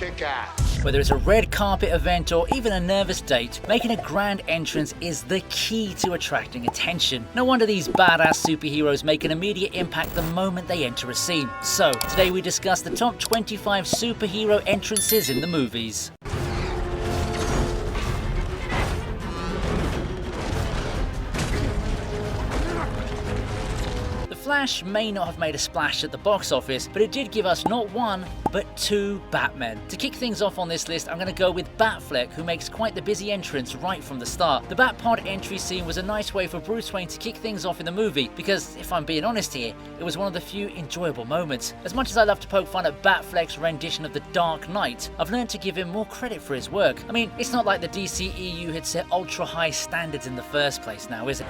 kick ass. Whether it's a red carpet event or even a nervous date, making a grand entrance is the key to attracting attention. No wonder these badass superheroes make an immediate impact the moment they enter a scene. So, today we discuss the top 25 superhero entrances in the movies. Flash may not have made a splash at the box office, but it did give us not one, but two Batmen. To kick things off on this list, I'm going to go with Batfleck, who makes quite the busy entrance right from the start. The Batpod entry scene was a nice way for Bruce Wayne to kick things off in the movie, because if I'm being honest here, it was one of the few enjoyable moments. As much as I love to poke fun at Batfleck's rendition of The Dark Knight, I've learned to give him more credit for his work. I mean, it's not like the DCEU had set ultra high standards in the first place now, is it?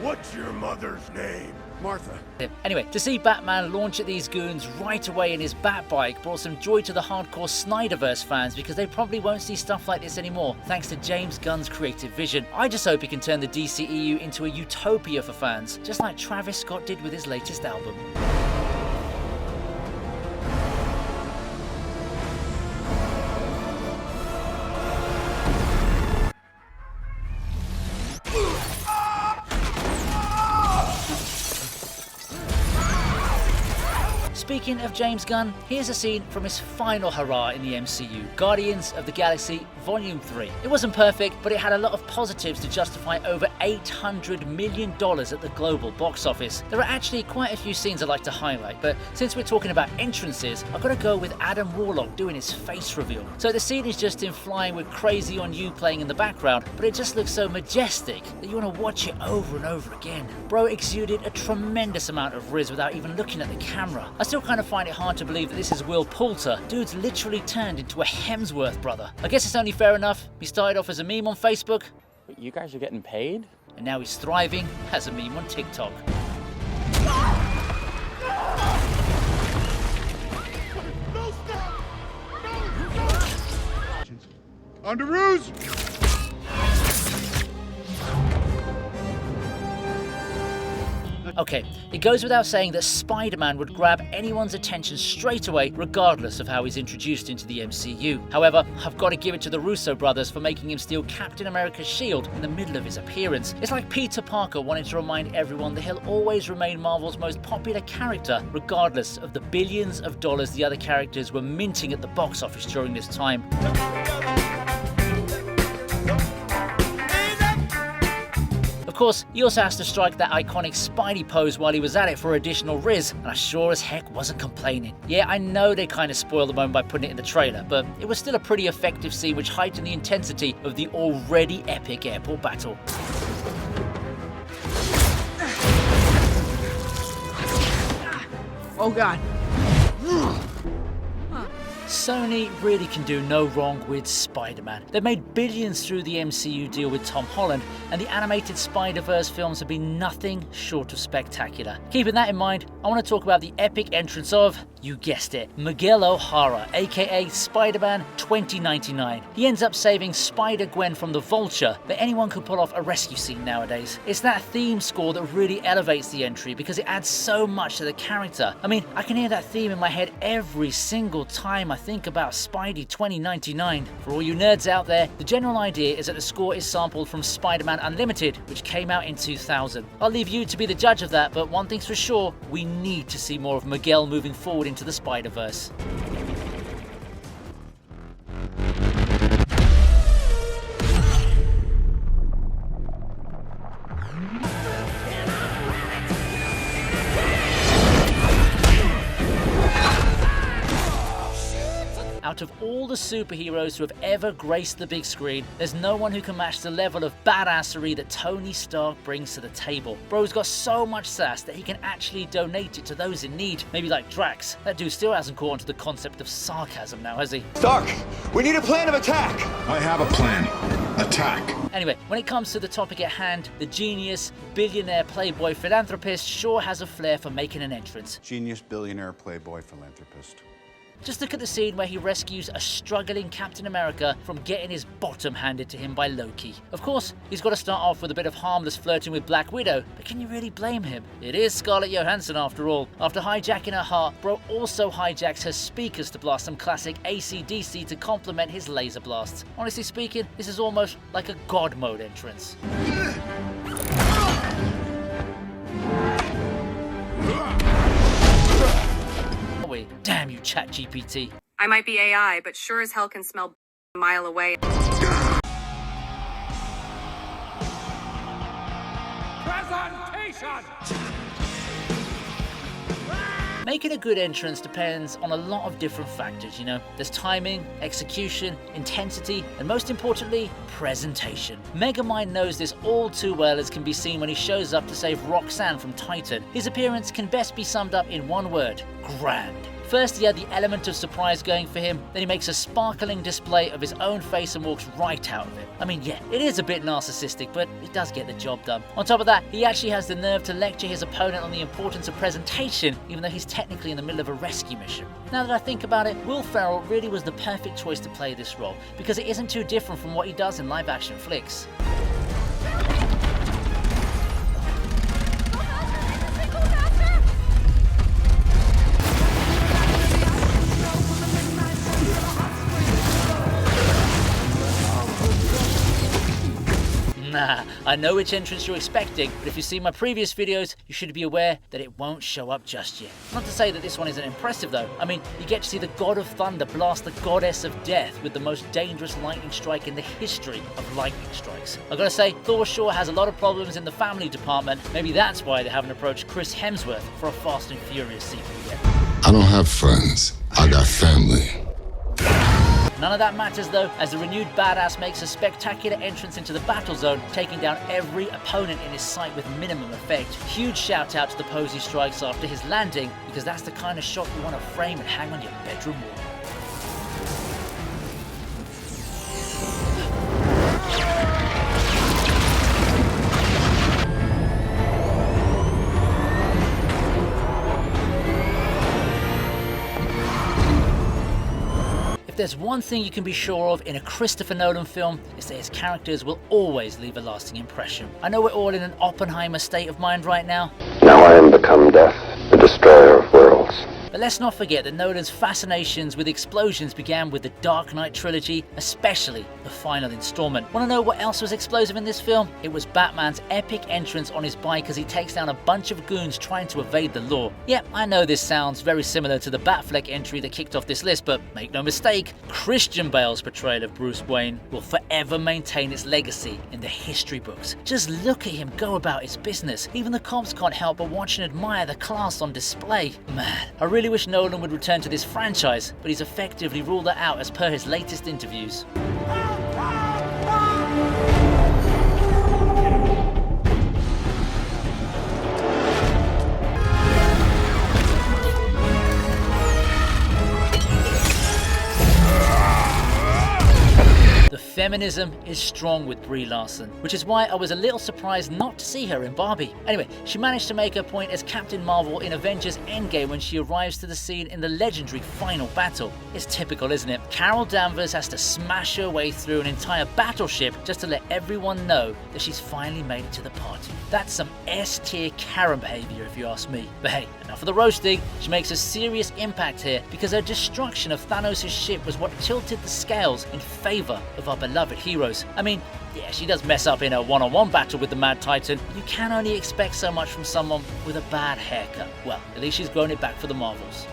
What's your mother's name? Martha. Anyway, to see Batman launch at these goons right away in his Batbike brought some joy to the hardcore Snyderverse fans, because they probably won't see stuff like this anymore thanks to James Gunn's creative vision. I just hope he can turn the DCEU into a utopia for fans, just like Travis Scott did with his latest album. Speaking of James Gunn, here's a scene from his final hurrah in the MCU, Guardians of the Galaxy Volume 3. It wasn't perfect, but it had a lot of positives to justify over $800 million at the global box office. There are actually quite a few scenes I'd like to highlight, but since we're talking about entrances, I've got to go with Adam Warlock doing his face reveal. So the scene is just him flying with Crazy on You playing in the background, but it just looks so majestic that you want to watch it over and over again. Bro exuded a tremendous amount of riz without even looking at the camera. I still kind of find it hard to believe that this is Will Poulter. Dude's literally turned into a Hemsworth brother. I guess it's only fair enough. He started off as a meme on Facebook. Wait, you guys are getting paid? And now he's thriving as a meme on TikTok. Thunderous! Okay, it goes without saying that Spider-Man would grab anyone's attention straight away, regardless of how he's introduced into the MCU. However, I've got to give it to the Russo brothers for making him steal Captain America's shield in the middle of his appearance. It's like Peter Parker wanting to remind everyone that he'll always remain Marvel's most popular character, regardless of the billions of dollars the other characters were minting at the box office during this time. Of course, he also has to strike that iconic Spidey pose while he was at it for additional riz, and I sure as heck wasn't complaining. Yeah, I know they kind of spoiled the moment by putting it in the trailer, but it was still a pretty effective scene which heightened the intensity of the already epic airport battle. Oh god. Sony really can do no wrong with Spider-Man. They've made billions through the MCU deal with Tom Holland, and the animated Spider-Verse films have been nothing short of spectacular. Keeping that in mind, I want to talk about the epic entrance of, you guessed it, Miguel O'Hara, aka Spider-Man 2099. He ends up saving Spider-Gwen from the Vulture, but anyone could pull off a rescue scene nowadays. It's that theme score that really elevates the entry because it adds so much to the character. I mean, I can hear that theme in my head every single time I think about Spidey 2099. For all you nerds out there, the general idea is that the score is sampled from Spider-Man Unlimited, which came out in 2000. I'll leave you to be the judge of that, but one thing's for sure, we need to see more of Miguel moving forward into the Spider-Verse. Out of all the superheroes who have ever graced the big screen, there's no one who can match the level of badassery that Tony Stark brings to the table. Bro's got so much sass that he can actually donate it to those in need. Maybe like Drax. That dude still hasn't caught on to the concept of sarcasm now, has he? Stark, we need a plan of attack! I have a plan. Attack. Anyway, when it comes to the topic at hand, the genius, billionaire, playboy, philanthropist sure has a flair for making an entrance. Genius, billionaire, playboy, philanthropist. Just look at the scene where he rescues a struggling Captain America from getting his bottom handed to him by Loki. Of course, he's got to start off with a bit of harmless flirting with Black Widow, but can you really blame him? It is Scarlett Johansson after all. After hijacking her heart, Bro also hijacks her speakers to blast some classic AC/DC to complement his laser blasts. Honestly speaking, this is almost like a God mode entrance. Damn you, ChatGPT. I might be AI, but sure as hell can smell a mile away. Presentation! Making a good entrance depends on a lot of different factors, you know. There's timing, execution, intensity, and most importantly, presentation. Megamind knows this all too well, as can be seen when he shows up to save Roxanne from Titan. His appearance can best be summed up in one word: grand. First, he had the element of surprise going for him, then he makes a sparkling display of his own face and walks right out of it. I mean, yeah, it is a bit narcissistic, but it does get the job done. On top of that, he actually has the nerve to lecture his opponent on the importance of presentation, even though he's technically in the middle of a rescue mission. Now that I think about it, Will Ferrell really was the perfect choice to play this role, because it isn't too different from what he does in live-action flicks. Nah, I know which entrance you're expecting, but if you've seen my previous videos, you should be aware that it won't show up just yet. Not to say that this one isn't impressive though. I mean, you get to see the God of Thunder blast the Goddess of Death with the most dangerous lightning strike in the history of lightning strikes. I gotta say, Thor sure has a lot of problems in the family department. Maybe that's why they haven't approached Chris Hemsworth for a Fast and Furious sequel yet. I don't have friends. I got family. None of that matters though, as the renewed badass makes a spectacular entrance into the battle zone, taking down every opponent in his sight with minimum effect. Huge shout out to the pose he strikes after his landing, because that's the kind of shot you want to frame and hang on your bedroom wall. If there's one thing you can be sure of in a Christopher Nolan film, it's that his characters will always leave a lasting impression. I know we're all in an Oppenheimer state of mind right now. Now I am become death, the destroyer of worlds. But let's not forget that Nolan's fascinations with explosions began with the Dark Knight trilogy, especially the final installment. Want to know what else was explosive in this film? It was Batman's epic entrance on his bike as he takes down a bunch of goons trying to evade the law. Yep, I know this sounds very similar to the Batfleck entry that kicked off this list, but make no mistake, Christian Bale's portrayal of Bruce Wayne will forever maintain its legacy in the history books. Just look at him go about his business. Even the cops can't help but watch and admire the class on display. Man, I really wish Nolan would return to this franchise, but he's effectively ruled that out as per his latest interviews. Feminism is strong with Brie Larson, which is why I was a little surprised not to see her in Barbie. Anyway, she managed to make her point as Captain Marvel in Avengers Endgame when she arrives to the scene in the legendary final battle. It's typical, isn't it? Carol Danvers has to smash her way through an entire battleship just to let everyone know that she's finally made it to the party. That's some S-tier Karen behavior if you ask me. But hey, enough of the roasting. She makes a serious impact here because her destruction of Thanos' ship was what tilted the scales in favor of our beloved heroes. I mean, yeah, she does mess up in a one-on-one battle with the Mad Titan, but you can only expect so much from someone with a bad haircut. Well, at least she's grown it back for the Marvels.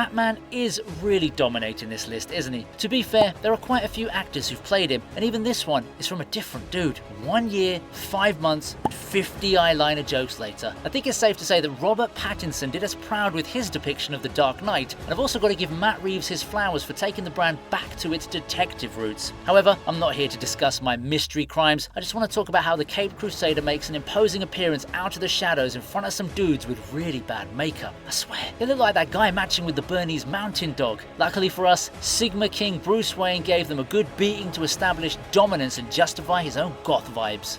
Batman is really dominating this list, isn't he? To be fair, there are quite a few actors who've played him, and even this one is from a different dude. 1 year, 5 months, and 50 eyeliner jokes later. I think it's safe to say that Robert Pattinson did us proud with his depiction of the Dark Knight, and I've also got to give Matt Reeves his flowers for taking the brand back to its detective roots. However, I'm not here to discuss my mystery crimes, I just want to talk about how the Caped Crusader makes an imposing appearance out of the shadows in front of some dudes with really bad makeup. I swear, they look like that guy matching with the Bernese Mountain Dog. Luckily for us, Sigma King Bruce Wayne gave them a good beating to establish dominance and justify his own goth vibes.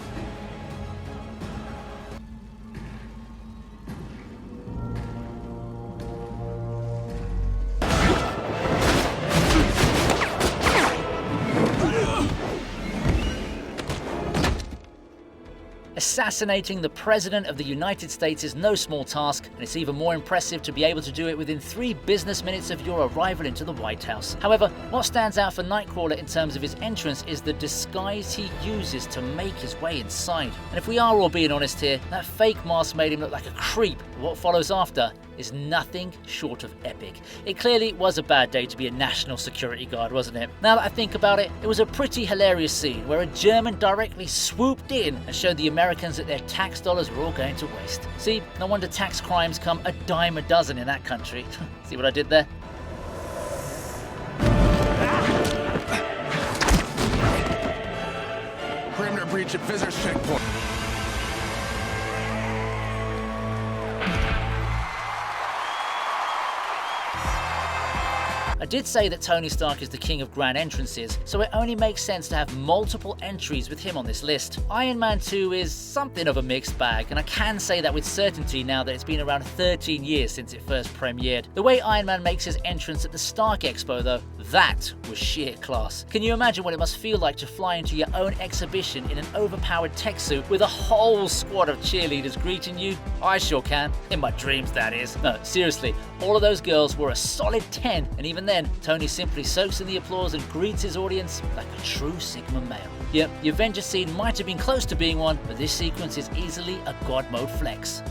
Assassinating the President of the United States is no small task, and it's even more impressive to be able to do it within 3 business minutes of your arrival into the White House. However, what stands out for Nightcrawler in terms of his entrance is the disguise he uses to make his way inside. And if we are all being honest here, that fake mask made him look like a creep. What follows after is nothing short of epic. It clearly was a bad day to be a national security guard, wasn't it? Now that I think about it, it was a pretty hilarious scene where a German directly swooped in and showed the Americans that their tax dollars were all going to waste. See, no wonder tax crimes come a dime a dozen in that country. See what I did there? Perimeter breach at visitors checkpoint. I did say that Tony Stark is the king of grand entrances, so it only makes sense to have multiple entries with him on this list. Iron Man 2 is something of a mixed bag, and I can say that with certainty now that it's been around 13 years since it first premiered. The way Iron Man makes his entrance at the Stark Expo though, that was sheer class. Can you imagine what it must feel like to fly into your own exhibition in an overpowered tech suit with a whole squad of cheerleaders greeting you? I sure can. In my dreams, that is. No, seriously, all of those girls were a solid 10, and even then, Tony simply soaks in the applause and greets his audience like a true Sigma male. Yep, the Avengers scene might have been close to being one, but this sequence is easily a God mode flex.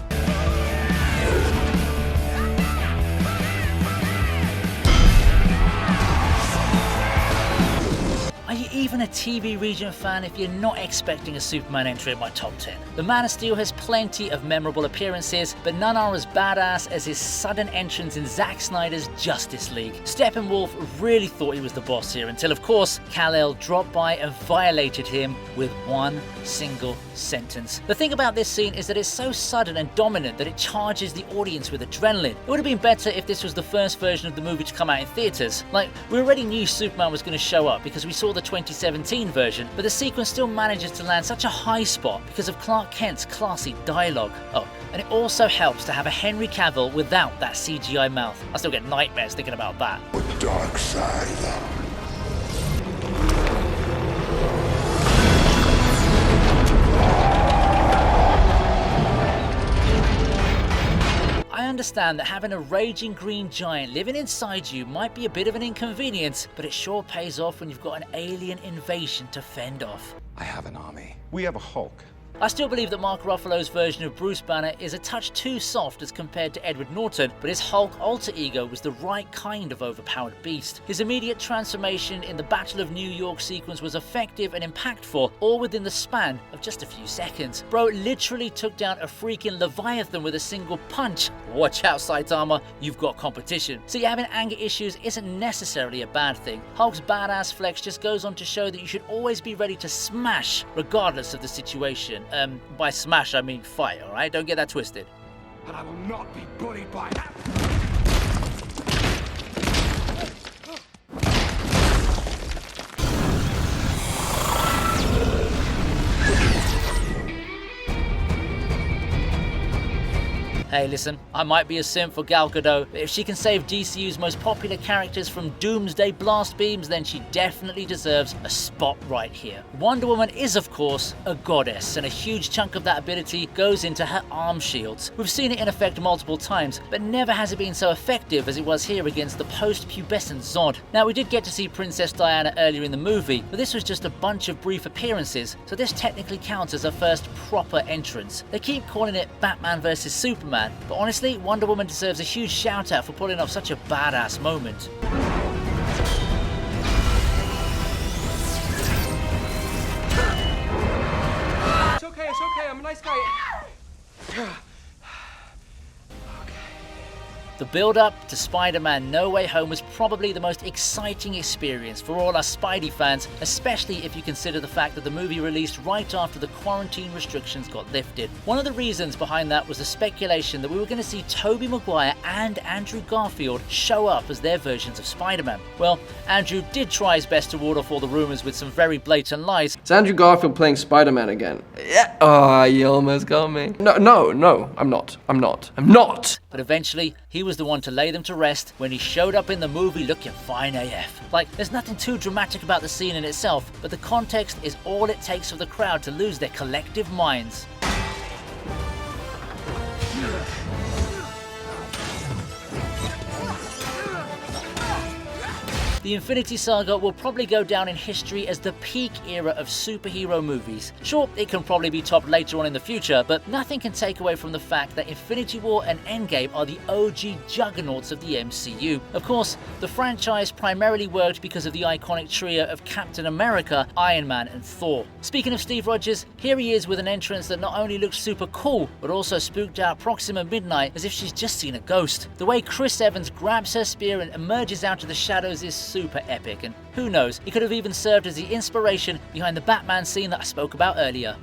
Are you even a TV Regent fan if you're not expecting a Superman entry in my top 10? The Man of Steel has plenty of memorable appearances, but none are as badass as his sudden entrance in Zack Snyder's Justice League. Steppenwolf really thought he was the boss here until, of course, Kal-El dropped by and violated him with one single sentence. The thing about this scene is that it's so sudden and dominant that it charges the audience with adrenaline. It would have been better if this was the first version of the movie to come out in theaters. Like, we already knew Superman was going to show up because we saw the 2017 version, but the sequence still manages to land such a high spot because of Clark Kent's classy dialogue. Oh, and it also helps to have a Henry Cavill without that CGI mouth. I still get nightmares thinking about that. The dark side. I understand that having a raging green giant living inside you might be a bit of an inconvenience, but it sure pays off when you've got an alien invasion to fend off. I have an army. We have a Hulk. I still believe that Mark Ruffalo's version of Bruce Banner is a touch too soft as compared to Edward Norton, but his Hulk alter ego was the right kind of overpowered beast. His immediate transformation in the Battle of New York sequence was effective and impactful, all within the span of just a few seconds. Bro literally took down a freaking Leviathan with a single punch. Watch out, Saitama, you've got competition. See, having anger issues isn't necessarily a bad thing. Hulk's badass flex just goes on to show that you should always be ready to smash, regardless of the situation. By smash, I mean fight, alright? Don't get that twisted. And I will not be bullied by that. Hey listen, I might be a simp for Gal Gadot, but if she can save DCU's most popular characters from doomsday blast beams, then she definitely deserves a spot right here. Wonder Woman is of course a goddess, and a huge chunk of that ability goes into her arm shields. We've seen it in effect multiple times, but never has it been so effective as it was here against the post-pubescent Zod. Now we did get to see Princess Diana earlier in the movie, but this was just a bunch of brief appearances, so this technically counts as her first proper entrance. They keep calling it Batman vs Superman, Spider-Man, but honestly, Wonder Woman deserves a huge shout out for pulling off such a badass moment. It's okay, I'm a nice guy. The build-up to Spider-Man No Way Home was probably the most exciting experience for all us Spidey fans, especially if you consider the fact that the movie released right after the quarantine restrictions got lifted. One of the reasons behind that was the speculation that we were going to see Tobey Maguire and Andrew Garfield show up as their versions of Spider-Man. Well, Andrew did try his best to ward off all the rumors with some very blatant lies. It's Andrew Garfield playing Spider-Man again. Yeah. Oh, you almost got me. No, I'm not. But eventually, he was the one to lay them to rest when he showed up in the movie looking fine AF. Like, there's nothing too dramatic about the scene in itself, but the context is all it takes for the crowd to lose their collective minds. The Infinity Saga will probably go down in history as the peak era of superhero movies. Sure, it can probably be topped later on in the future, but nothing can take away from the fact that Infinity War and Endgame are the OG juggernauts of the MCU. Of course, the franchise primarily worked because of the iconic trio of Captain America, Iron Man, and Thor. Speaking of Steve Rogers, here he is with an entrance that not only looks super cool, but also spooked out Proxima Midnight as if she's just seen a ghost. The way Chris Evans grabs her spear and emerges out of the shadows is super epic, and who knows, it could have even served as the inspiration behind the Batman scene that I spoke about earlier.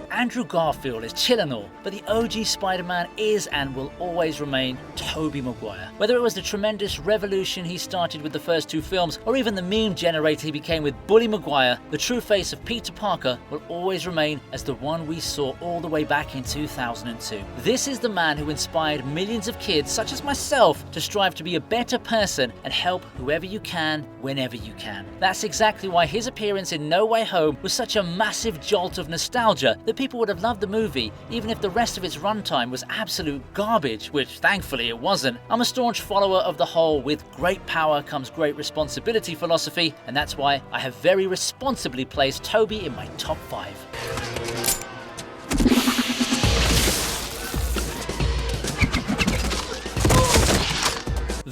Andrew Garfield is chill and all, but the OG Spider-Man is and will always remain Tobey Maguire. Whether it was the tremendous revolution he started with the first two films, or even the meme generator he became with Bully Maguire, the true face of Peter Parker will always remain as the one we saw all the way back in 2002. This is the man who inspired millions of kids, such as myself, to strive to be a better person and help whoever you can, whenever you can. That's exactly why his appearance in No Way Home was such a massive jolt of nostalgia that people would have loved the movie even if the rest of its runtime was absolute garbage, which thankfully it wasn't. I'm a staunch follower of the whole with great power comes great responsibility philosophy, and that's why I have very responsibly placed Tobey in my top 5.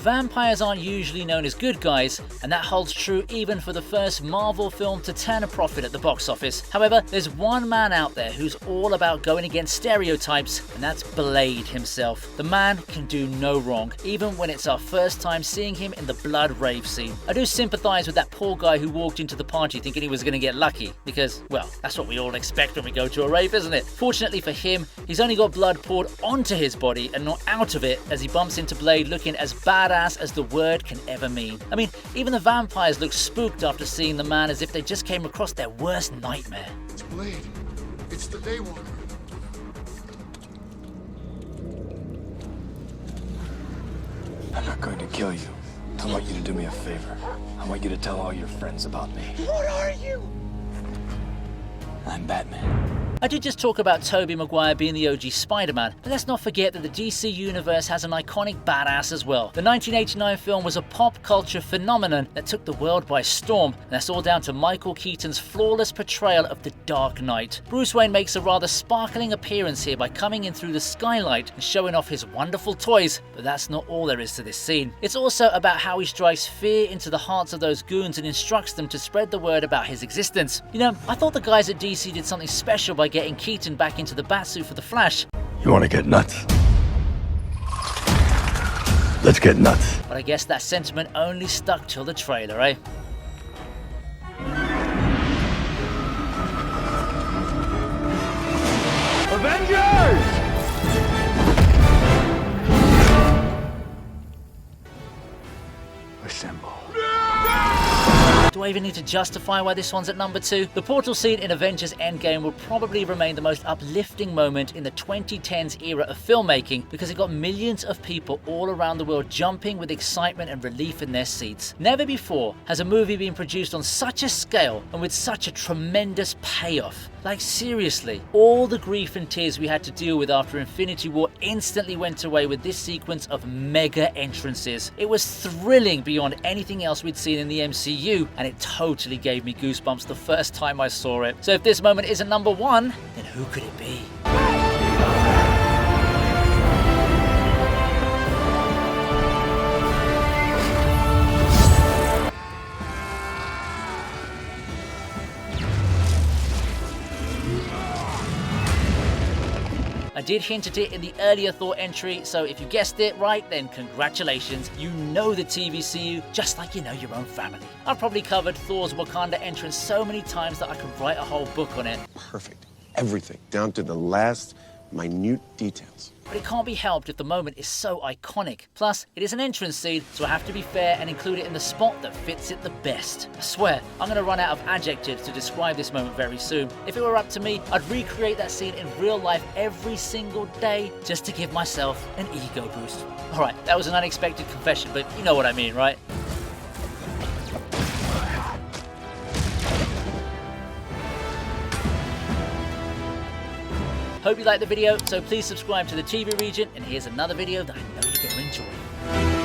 Vampires aren't usually known as good guys, and that holds true even for the first Marvel film to turn a profit at the box office. However, there's one man out there who's all about going against stereotypes, and that's Blade himself. The man can do no wrong, even when it's our first time seeing him in the blood rave scene. I do sympathize with that poor guy who walked into the party thinking he was going to get lucky, because, well, that's what we all expect when we go to a rave, isn't it? Fortunately for him, he's only got blood poured onto his body and not out of it as he bumps into Blade looking as badass as the word can ever mean. I mean, even the vampires look spooked after seeing the man as if they just came across their worst nightmare. It's Blade. It's the Daywalker. I'm not going to kill you. I want you to do me a favor. I want you to tell all your friends about me. What are you? I'm Batman. I did just talk about Tobey Maguire being the OG Spider-Man, but let's not forget that the DC universe has an iconic badass as well. The 1989 film was a pop culture phenomenon that took the world by storm, and that's all down to Michael Keaton's flawless portrayal of the Dark Knight. Bruce Wayne makes a rather sparkling appearance here by coming in through the skylight and showing off his wonderful toys, but that's not all there is to this scene. It's also about how he strikes fear into the hearts of those goons and instructs them to spread the word about his existence. You know, I thought the guys at DC did something special by getting Keaton back into the Batsuit for the Flash. You want to get nuts? Let's get nuts. But I guess that sentiment only stuck till the trailer, eh? Avengers! Assemble. Do I even need to justify why this one's at number 2? The portal scene in Avengers Endgame will probably remain the most uplifting moment in the 2010s era of filmmaking because it got millions of people all around the world jumping with excitement and relief in their seats. Never before has a movie been produced on such a scale and with such a tremendous payoff. Like seriously, all the grief and tears we had to deal with after Infinity War instantly went away with this sequence of mega entrances. It was thrilling beyond anything else we'd seen in the MCU, and it totally gave me goosebumps the first time I saw it. So if this moment isn't number one, then who could it be? I did hint at it in the earlier Thor entry, so if you guessed it right, then congratulations. You know the TVCU just like you know your own family. I've probably covered Thor's Wakanda entrance so many times that I could write a whole book on it. Perfect. Everything, down to the last minute details. But it can't be helped if the moment is so iconic. Plus, it is an entrance scene, so I have to be fair and include it in the spot that fits it the best. I swear, I'm gonna run out of adjectives to describe this moment very soon. If it were up to me, I'd recreate that scene in real life every single day just to give myself an ego boost. Alright, that was an unexpected confession, but you know what I mean, right? Hope you liked the video, so please subscribe to the TV Regent, and here's another video that I know you're going to enjoy.